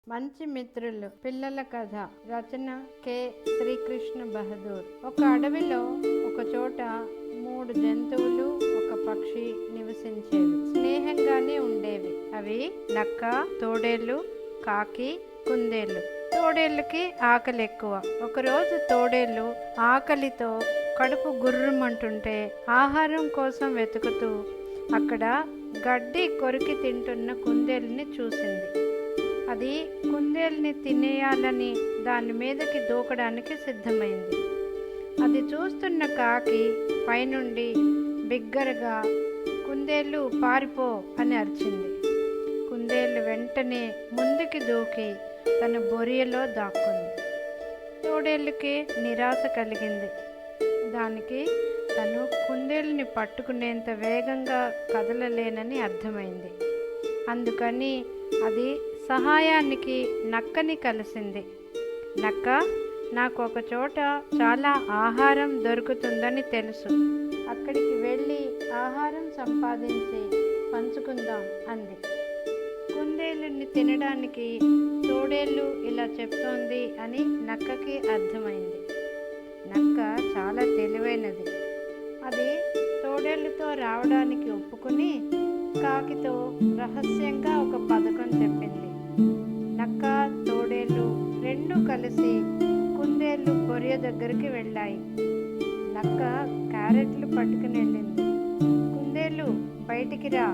మంచి మిత్రులు పిల్లల కథ. రచన కె శ్రీకృష్ణ బహదూర్. ఒక అడవిలో ఒక చోట 3 జంతువులు ఒక పక్షి నివసించేవి. స్నేహంగానే ఉండేవి. అవి నక్క, తోడేళ్ళు, కాకి, కుందేళ్ళు. తోడేళ్ళకి ఆకలి ఎక్కువ. ఒకరోజు తోడేళ్ళు ఆకలితో కడుపు గుర్రుమంటుంటే ఆహారం కోసం వెతుకుతూ అక్కడ గడ్డి కొరికి తింటున్న కుందేలుని చూసింది. అది కుందేలుని తినేయాలని దాని మీదకి దూకడానికి సిద్ధమైంది. అది చూస్తున్న కాకి పైనుండి బిగ్గరగా కుందేలు పారిపో అని అరిచింది. కుందేలు వెంటనే ముందుకి దూకి తన బొరియలో దాక్కుంది. తోడేళ్ళకి నిరాశ కలిగింది. దానికి తను కుందేలుని పట్టుకునేంత వేగంగా కదలలేనని అర్థమైంది. అందుకని అది సహాయానికి నక్కని కలిసింది. నక్క, నాకు ఒక చోట చాలా ఆహారం దొరుకుతుందని తెలుసు. అక్కడికి వెళ్ళి ఆహారం సంపాదించి పంచుకుందాం అంది. కుందేలుని తినడానికి తోడేళ్ళు ఇలా చెప్తోంది అని నక్కకి అర్థమైంది. నక్క చాలా తెలివైనది. అది తోడేళ్ళతో రావడానికి ఒప్పుకుని కాకితో రహస్యంగా ఒక పథకం చెప్పింది. నక్క, తోడేళ్ళు రెండు కలిసి కుందేళ్ళు బొరియ దగ్గరికి వెళ్ళాయి. నక్క క్యారెట్లు పట్టుకుని వెళ్ళింది. కుందేళ్ళు, బయటికి రా,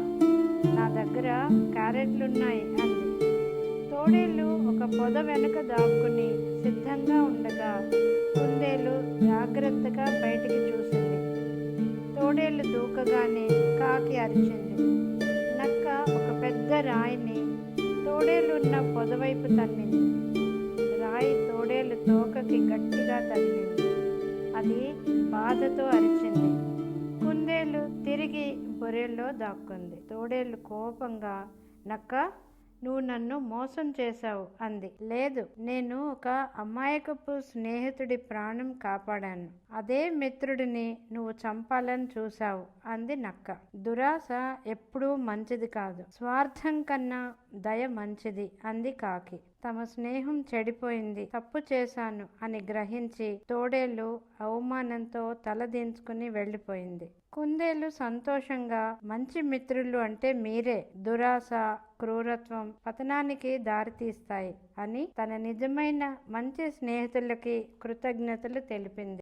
నా దగ్గర క్యారెట్లున్నాయి అంది. తోడేళ్ళు ఒక పొద వెనుక దాక్కుని సిద్ధంగా ఉండగా కుందేలు జాగ్రత్తగా బయటికి చూసింది. తోడేళ్ళు దూకగానే కాకి అరిచింది. నక్క ఒక పెద్ద రాయిని తోడేలున్న పొదవైపు తన్నింది. రాయి తోడేలు తోకకి గట్టిగా తగిలింది. అది బాధతో అరిచింది. కుందేలు తిరిగి బొరెల్లో దాక్కుంది. తోడేలు కోపంగా, నక్క, నువ్వు నన్ను మోసం చేశావు అంది. లేదు, నేను ఒక అమాయకపు స్నేహితుడి ప్రాణం కాపాడాను. అదే మిత్రుడిని నువ్వు చంపాలని చూశావు అంది నక్క. దురాశ ఎప్పుడూ మంచిది కాదు. స్వార్థం కన్నా దయ మంచిది అంది కాకి. తమ స్నేహం చెడిపోయింది, తప్పు చేశాను అని గ్రహించి తోడేలు అవమానంతో తలదించుకుని వెళ్ళిపోయింది. కుందేలు సంతోషంగా, మంచి మిత్రులు అంటే మీరే, దురాశ, క్రూరత్వం పతనానికి దారితీస్తాయి అని తన నిజమైన మంచి స్నేహితులకి కృతజ్ఞతలు తెలిపింది.